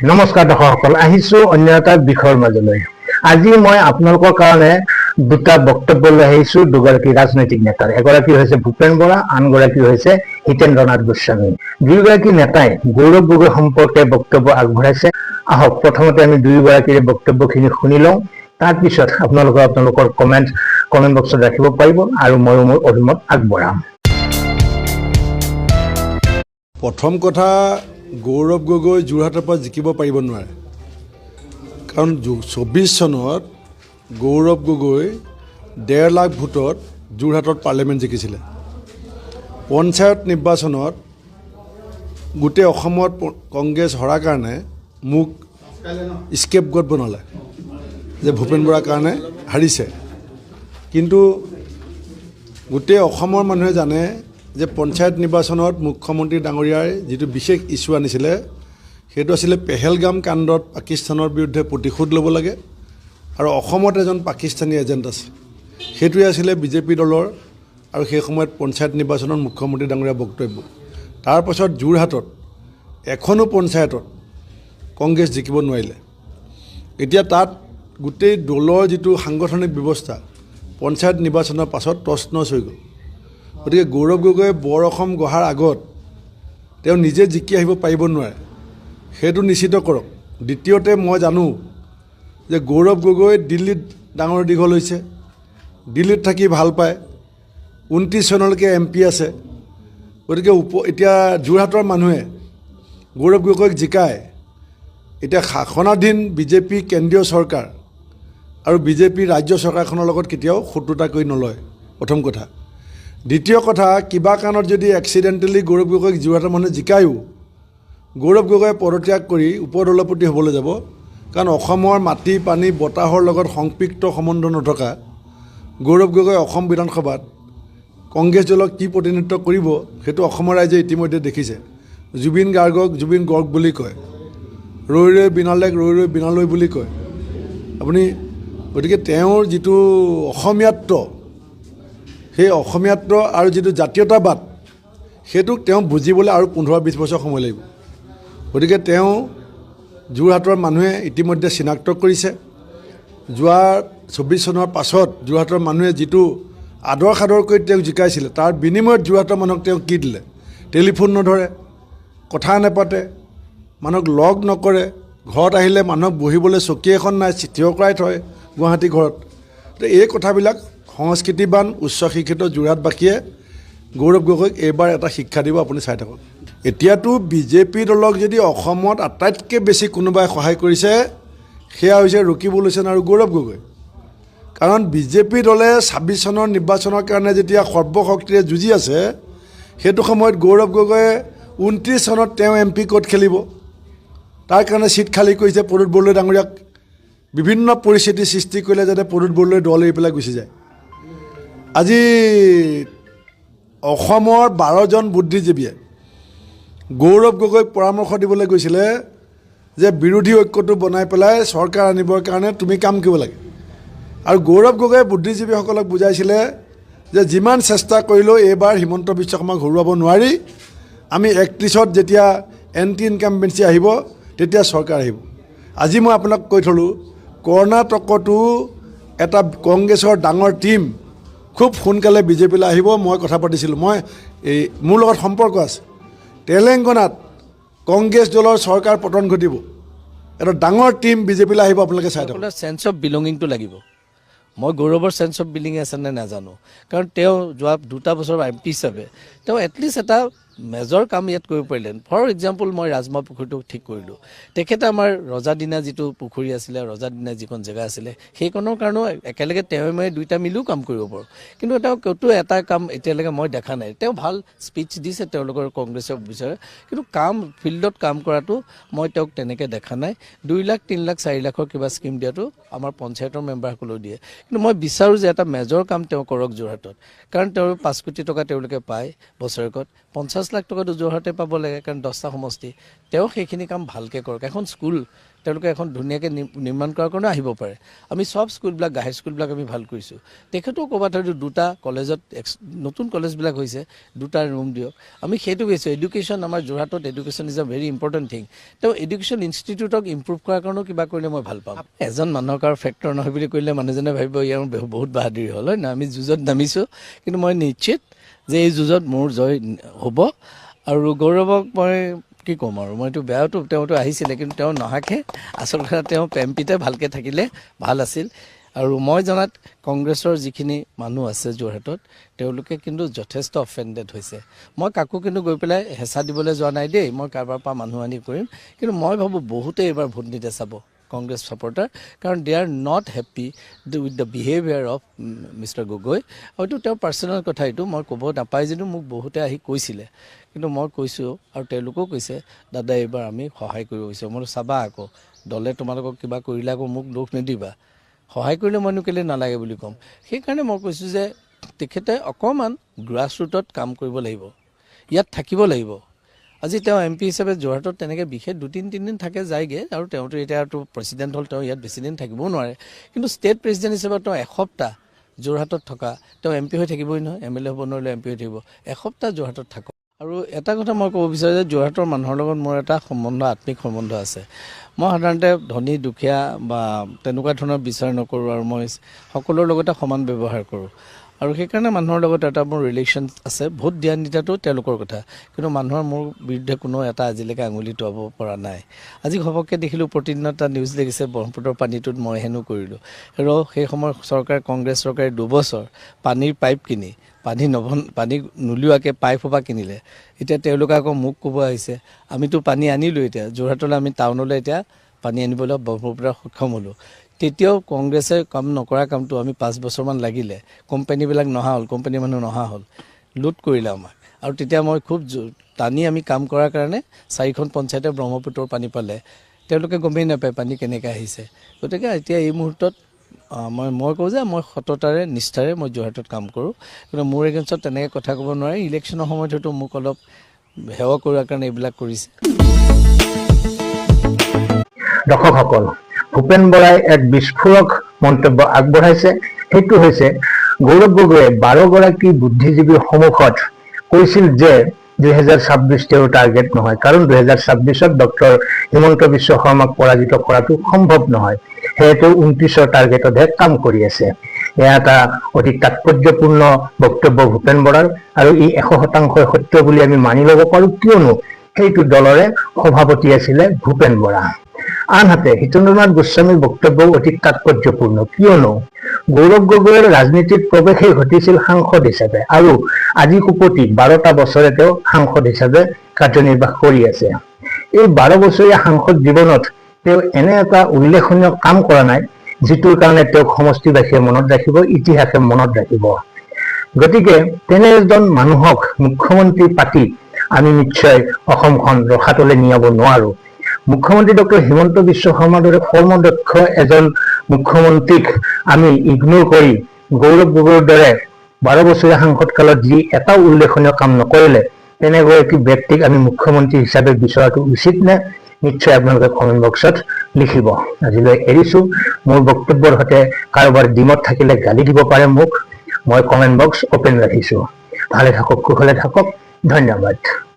নমস্কাৰ দৰ্শকসকল, আহিছো অন্য এটা বিষয়ৰ মাজলৈ। আজি মই আপোনালোকৰ কাৰণে দুটা বক্তব্য লৈ আহিছো দুগৰাকী ৰাজনৈতিক নেতাৰ। এগৰাকী হৈছে ভূপেন বৰা, আনগৰাকী হৈছে হিতেন্দ্ৰনাথ গোস্বামী। দুয়োগৰাকী নেতাই গৌৰৱ গগৈ সম্পৰ্কে বক্তব্য আগবঢ়াইছে। আহক প্ৰথমতে আমি দুয়োগৰাকীৰ বক্তব্যখিনি শুনি লওঁ। তাৰপিছত আপোনালোকৰ কমেণ্ট বক্সত ৰাখিব পাৰিব আৰু ময়ো মোৰ অভিমত আগবঢ়াম। প্ৰথম কথা, গৌৰৱ গগৈ যোৰহাটৰ পৰা জিকিব পাৰিব নোৱাৰে, কাৰণ 24 চনত গৌৰৱ গগৈ 1.5 লাখ ভোটত যোৰহাটত পাৰ্লিয়ামেণ্ট জিকিছিলে। পঞ্চায়ত নিৰ্বাচনত গোটেই অসমত কংগ্ৰেছ হৰাৰ কাৰণে মোক স্কেপগট বনালে যে ভূপেন বৰাৰ কাৰণে হাৰিছে। কিন্তু গোটেই অসমৰ মানুহে জানে যে পঞ্চায়ত নিৰ্বাচনত মুখ্যমন্ত্ৰী ডাঙৰীয়াই যিটো বিশেষ ইছ্যু আনিছিলে সেইটো আছিলে পেহেলগাম কাণ্ডত পাকিস্তানৰ বিৰুদ্ধে প্ৰতিশোধ ল'ব লাগে আৰু অসমত এজন পাকিস্তানী এজেণ্ট আছে, সেইটোৱে আছিলে বিজেপি দলৰ আৰু সেই সময়ত পঞ্চায়ত নিৰ্বাচনত মুখ্যমন্ত্ৰী ডাঙৰীয়াৰ বক্তব্য। তাৰপাছত যোৰহাটত এখনো পঞ্চায়তত কংগ্ৰেছ জিকিব নোৱাৰিলে। এতিয়া তাত গোটেই দলৰ যিটো সাংগঠনিক ব্যৱস্থা পঞ্চায়ত নিৰ্বাচনৰ পাছত তছনছ হৈ গ'ল। গতিকে গৌৰৱ গগৈয়ে বৰ অসম গঢ়াৰ আগত তেওঁ নিজে জিকি আহিব পাৰিব নোৱাৰে, সেইটো নিশ্চিত কৰক। দ্বিতীয়তে, মই জানো যে গৌৰৱ গগৈ দিল্লীত ডাঙৰ দীঘল হৈছে, দিল্লীত থাকি ভাল পায়, 29 চনলৈকে MP আছে। গতিকে এতিয়া যোৰহাটৰ মানুহে গৌৰৱ গগৈক জিকায় এতিয়া শাসনাধীন বিজেপি কেন্দ্ৰীয় চৰকাৰ আৰু বিজেপি ৰাজ্য চৰকাৰখনৰ লগত কেতিয়াও শত্ৰুতা কৰি নলয়, প্ৰথম কথা। দ্বিতীয় কথা, কিবা কাৰণত যদি এক্সিডেণ্টেলি গৌৰৱ গগৈক যোৰহাটৰ মানুহে জিকায়ো, গৌৰৱ গগৈয়ে পদত্যাগ কৰি উপদলপতি হ'বলৈ যাব, কাৰণ অসমৰ মাটি পানী বতাহৰ লগত সংপৃক্ত সম্বন্ধ নথকা গৌৰৱ গগৈ অসম বিধানসভাত কংগ্ৰেছ দলক কি প্ৰতিনিধিত্ব কৰিব সেইটো অসমৰ ৰাইজে ইতিমধ্যে দেখিছে। জুবিন গাৰ্গক জুবিন গৰ্গ বুলি কয়, ৰৈ ৰৈ বিনালেক ৰৈ ৰৈ বিনালৈ বুলি কয় আপুনি। গতিকে তেওঁৰ যিটো অসমীয়াত্ব, সেই অসমীয়াত্ব আৰু যিটো জাতীয়তাবাদ সেইটোক তেওঁ বুজিবলৈ আৰু 15-20 বছৰ সময় লাগিব। গতিকে তেওঁ যোৰহাটৰ মানুহে ইতিমধ্যে চিনাক্ত কৰিছে। যোৱা 24 চনৰ পাছত যোৰহাটৰ মানুহে যিটো আদৰ সাদৰ কৰি তেওঁক জিকাইছিলে তাৰ বিনিময়ত যোৰহাটৰ মানুহক তেওঁ কি দিলে? টেলিফোন নধৰে, কথা নেপাতে, মানুহক লগ নকৰে, ঘৰত আহিলে মানুহক বহিবলৈ চকী এখন নাই, থিয় কৰাই থয় গুৱাহাটী ঘৰত। এই কথাবিলাক সংস্কৃতিবান উচ্চ শিক্ষিত যোৰহাটবাসীয়ে গৌৰৱ গগৈক এইবাৰ এটা শিক্ষা দিব, আপুনি চাই থাকক। এতিয়াতো বিজেপি দলক যদি অসমত আটাইতকৈ বেছি কোনোবাই সহায় কৰিছে সেয়া হৈছে ৰকিবুল হুছেইন আৰু গৌৰৱ গগৈ। কাৰণ বিজেপি দলে 26 চনৰ নিৰ্বাচনৰ কাৰণে যেতিয়া সৰ্বশক্তিৰে যুঁজি আছে, সেইটো সময়ত গৌৰৱ গগৈয়ে 29 চনত তেওঁ MP ক'ত খেলিব, তাৰ কাৰণে চিট খালী কৰিছে প্ৰদ্যুৎ বৰদলৈ ডাঙৰীয়াক, বিভিন্ন পৰিস্থিতি সৃষ্টি কৰিলে যাতে প্ৰদ্যুৎ বৰদলৈ দল এৰি পেলাই গুচি যায়। আজি অসমৰ 12জন বুদ্ধিজীৱীয়ে গৌৰৱ গগৈক পৰামৰ্শ দিবলৈ গৈছিলে যে বিৰোধী ঐক্যটো বনাই পেলাই চৰকাৰ আনিবৰ কাৰণে তুমি কাম কৰিব লাগে। আৰু গৌৰৱ গগৈয়ে বুদ্ধিজীৱীসকলক বুজাইছিলে যে যিমান চেষ্টা কৰিলেও এইবাৰ হিমন্ত বিশ্ব শৰ্মাক হৰুৱাব নোৱাৰি, আমি 31ত যেতিয়া এণ্টি ইনকামবেঞ্চি আহিব তেতিয়া চৰকাৰ আহিব। আজি মই আপোনাক কৈ থলোঁ, কৰ্ণাটকতো এটা কংগ্ৰেছৰ ডাঙৰ টীম খুব সোনকালে বিজেপিলৈ আহিব। মই কথা পাতিছিলোঁ, মোৰ লগত সম্পৰ্ক আছে। তেলেংগানাত কংগ্ৰেছ দলৰ চৰকাৰ পতন ঘটিব, এটা ডাঙৰ টীম বিজেপিলৈ আহিব, আপোনালোকে চাই থাকক। চেন্স অফ বিলঙিংটো লাগিব। মই গৌৰৱৰ চেন্স অফ বিলঙিং আছে নে নাজানো, কাৰণ তেওঁ যোৱা 2 বছৰ MP হিচাপে তেওঁ এটলিষ্ট এটা মেজৰ কাম ইয়াত কৰিব পাৰিলে। ফৰ এক্সাম্পল, মই ৰাজমাহ পুখুৰীটো ঠিক কৰিলোঁ। তেখেতে আমাৰ ৰজাদিনা যিটো পুখুৰী আছিলে, ৰজাদিনা যিখন জেগা আছিলে, সেইখনৰ কাৰণেও একেলগে তেওঁ মই দুইটা মিলিও কাম কৰিব পাৰোঁ। কিন্তু তেওঁ ক'তো এটা কাম এতিয়ালৈকে মই দেখা নাই। তেওঁ ভাল স্পীচ দিছে তেওঁলোকৰ কংগ্ৰেছৰ বিষয়ে, কিন্তু ফিল্ডত কাম কৰাটো মই তেওঁক তেনেকৈ দেখা নাই। 2 লাখ 3 লাখ 4 লাখৰ কিবা স্কিম দিয়াটো আমাৰ পঞ্চায়তৰ মেম্বাৰসকলেও দিয়ে, কিন্তু মই বিচাৰোঁ যে এটা মেজৰ কাম তেওঁ কৰক যোৰহাটত। কাৰণ তেওঁৰ 5 কোটি টকা তেওঁলোকে পায় বছৰেকত, 50 50 লাখ টকাটো যোৰহাটে পাব লাগে, কাৰণ 10টা সমষ্টি। তেওঁ সেইখিনি কাম ভালকৈ কৰক। এখন স্কুল তেওঁলোকে এখন ধুনীয়াকৈ নিৰ্মাণ কৰাৰ কাৰণে আহিব পাৰে। আমি সব স্কুলবিলাক, গাঁৱৰ স্কুলবিলাক আমি ভাল কৰিছোঁ। তেখেতেও ক'ৰবাত হয়তো 2টা কলেজত, নতুন কলেজবিলাক হৈছে, 2টা ৰুম দিয়ক। আমি সেইটো কৈছোঁ। এডুকেশ্যন আমাৰ যোৰহাটত, education is a very important thing. তেওঁ এডুকেশ্যন ইনষ্টিটিউটক ইম্প্ৰুভ কৰাৰ কাৰণেও কিবা কৰিলে মই ভাল পাম। এজন মানুহক আৰু ফেক্টৰ নহয় বুলি কৰিলে মানুহজনে ভাবিব ইয়াৰ বহুত বাহাদুৰি হ'ল, হয় না? আমি যুঁজত নামিছোঁ, কিন্তু মই নিশ্চিত যে এই যুঁজত মোৰ জয় হ'ব। আৰু গৌৰৱক মই কি ক'ম আৰু, মইতো বেয়াটো, তেওঁতো আহিছিলে, কিন্তু তেওঁ নহাকে আচল কথা তেওঁ এমপিতে ভালকৈ থাকিলে ভাল আছিল। আৰু মই জনাত কংগ্ৰেছৰ যিখিনি মানুহ আছে যোৰহাটত, তেওঁলোকে কিন্তু যথেষ্ট অফেণ্ডেড হৈছে। মই কাকো কিন্তু গৈ পেলাই হেঁচা দিবলৈ যোৱা নাই দেই, মই কাৰোবাৰ পৰা মানুহ আনি কৰিম। কিন্তু মই ভাবোঁ বহুতেই এইবাৰ ভোট নিদিয়ে চাব কংগ্ৰেছ ছাপৰ্টাৰ, কাৰণ they are not happy with the behaviour of mister Gogoi. হয়তো তেওঁৰ পাৰ্চনেল কথা এইটো মই ক'ব নাপায়, যদিও মোক বহুতে আহি কৈছিলে, কিন্তু মই কৈছোঁ আৰু তেওঁলোকেও কৈছে দাদা এইবাৰ আমি সহায় কৰিব বিচাৰোঁ। মই চাবা আকৌ দলে তোমালোকক কিবা কৰিলে আকৌ মোক দোষ নিদিবা, সহায় কৰিলে মইনো কেলৈ নালাগে বুলি ক'ম। সেইকাৰণে মই কৈছোঁ যে তেখেতে অকণমান গ্ৰাছ ৰুটত কাম কৰিব লাগিব, ইয়াত থাকিব লাগিব। আজি তেওঁ MP হিচাপে যোৰহাটত তেনেকৈ বিশেষ 2-3 দিন থাকে যায়গৈ, আৰু তেওঁতো এতিয়াতো প্ৰেচিডেণ্ট হ'ল, তেওঁ ইয়াত বেছিদিন থাকিবও নোৱাৰে। কিন্তু ষ্টেট প্ৰেচিডেণ্ট হিচাপে তেওঁ এসপ্তাহ যোৰহাটত থকা, তেওঁ MP হৈ থাকিবই নহয়, MLA হ'ব নোৱাৰিলে MP হৈ থাকিব, এসপ্তাহ যোৰহাটত থাকক। আৰু এটা কথা মই ক'ব বিচাৰোঁ যে যোৰহাটৰ মানুহৰ লগত মোৰ এটা সম্বন্ধ, আত্মিক সম্বন্ধ আছে। মই সাধাৰণতে ধনী দুখীয়া বা তেনেকুৱা ধৰণৰ বিচাৰ নকৰোঁ, আৰু মই সকলোৰে লগতে সমান ব্যৱহাৰ কৰোঁ। আৰু সেইকাৰণে মানুহৰ লগত এটা মোৰ ৰিলেশ্যন আছে। ভোট দিয়া নিদিয়াটো তেওঁলোকৰ কথা, কিন্তু মানুহৰ মোৰ বিৰুদ্ধে কোনো এটা আজিলৈকে আঙুলি টুৱাব পৰা নাই। আজি ঘপককৈ দেখিলোঁ প্ৰতিদিনত এটা নিউজ দেখিছে ব্ৰহ্মপুত্ৰৰ পানীটোত মই হেনো কৰিলোঁ। আৰু সেই সময়ত চৰকাৰে, কংগ্ৰেছ চৰকাৰে 2 বছৰ পানীৰ পাইপ কিনি পানী নুলিওৱাকৈ পাইপ সোপা কিনিলে। এতিয়া তেওঁলোকে আকৌ মোক ক'ব আহিছে আমিতো পানী আনিলোঁ, এতিয়া যোৰহাটলৈ আমি টাউনলৈ এতিয়া পানী আনিবলৈ ব্ৰহ্মপুত্ৰৰ সক্ষম হ'লোঁ। তেতিয়াও কংগ্ৰেছে কাম নকৰা কামটো আমি 5 বছৰমান লাগিলে, কোম্পানীবিলাক নহা হ'ল, কোম্পানীৰ মানুহ নহা হ'ল, লুট কৰিলে আমাক। আৰু তেতিয়া মই খুব টানি আমি কাম কৰাৰ কাৰণে 4খন পঞ্চায়তে ব্ৰহ্মপুত্ৰৰ পানী পালে। তেওঁলোকে গমেই নাপায় পানী কেনেকৈ আহিছে। গতিকে এতিয়া এই মুহূৰ্তত মই কওঁ যে মই সততাৰে, নিষ্ঠাৰে মই যোৰহাটত কাম কৰোঁ, কিন্তু মোৰ এগেইনষ্টত তেনেকৈ কথা ক'ব নোৱাৰে। ইলেকশ্যনৰ সময়ত হয়তো মোক অলপ সেৱা কৰাৰ কাৰণে এইবিলাক কৰিছে। দৰ্শকসকল, ভূপেন বৰাই এক বিস্ফোৰক মন্তব্য আগবঢ়াইছে। সেইটো হৈছে গৌৰৱ গগৈয়ে 12গৰাকী বুদ্ধিজীৱীৰ সন্মুখত কৈছিল যে 2026 তেওঁৰ টাৰ্গেট নহয়, কাৰণ 2026ত ডক্টৰ হিমন্ত বিশ্ব শৰ্মাক পৰাজিত কৰাটো সম্ভৱ নহয়। সেয়েতো 29ৰ টাৰ্গেটতহে কাম কৰি আছে। এয়া এটা অতি তাৎপৰ্যপূৰ্ণ বক্তব্য ভূপেন বৰাৰ, আৰু ই 100% সত্য বুলি আমি মানি ল'ব পাৰোঁ, কিয়নো সেইটো দলৰে সভাপতি আছিলে ভূপেন বৰা। আনহাতে হিতেন্দ্ৰনাথ গোস্বামীৰ বক্তব্যও অতি তাৎপৰ্যপূৰ্ণ, কিয়নো গৌৰৱ গগৈৰ ৰাজনীতিত প্ৰৱেশেই ঘটিছিল সাংসদ হিচাপে, আৰু আজি কুপতি 12টা বছৰে তেওঁ সাংসদ হিচাপে কাৰ্যনিৰ্বাহ কৰি আছে। এই 12 বছৰীয়া সাংসদ জীৱনত তেওঁ এনে এটা উল্লেখনীয় কাম কৰা নাই যিটোৰ কাৰণে তেওঁক সমষ্টিবাসীয়ে মনত ৰাখিব, ইতিহাসে মনত ৰাখিব। গতিকে তেনে এজন মানুহক মুখ্যমন্ত্ৰী পাতি আমি নিশ্চয় অসমখন ৰসাতলে নিয়াব নোৱাৰোঁ। মুখ্যমন্ত্ৰী ডক্টৰ হিমন্ত বিশ্ব শৰ্মাৰ দৰে কৰ্মদক্ষ এজন মুখ্যমন্ত্ৰীক আমি ইগনোৰ কৰি গৌৰৱ গগৈৰ দৰে 12 বছৰীয়া সাংসদ কালত যি এটাও উল্লেখনীয় কাম নকৰিলে, তেনেগৰাকী ব্যক্তিক আমি মুখ্যমন্ত্ৰী হিচাপে বিচৰাটো উচিত নে? নিশ্চয় আপোনালোকে কমেণ্ট বক্সত লিখিব। আজিলৈ এৰিছোঁ। মোৰ বক্তব্যৰ সৈতে কাৰোবাৰ ডিমত থাকিলে গালি দিব পাৰে মোক। মই কমেণ্ট বক্স অপেন ৰাখিছোঁ। ভালে থাকক, কুশলে থাকক। ধন্যবাদ।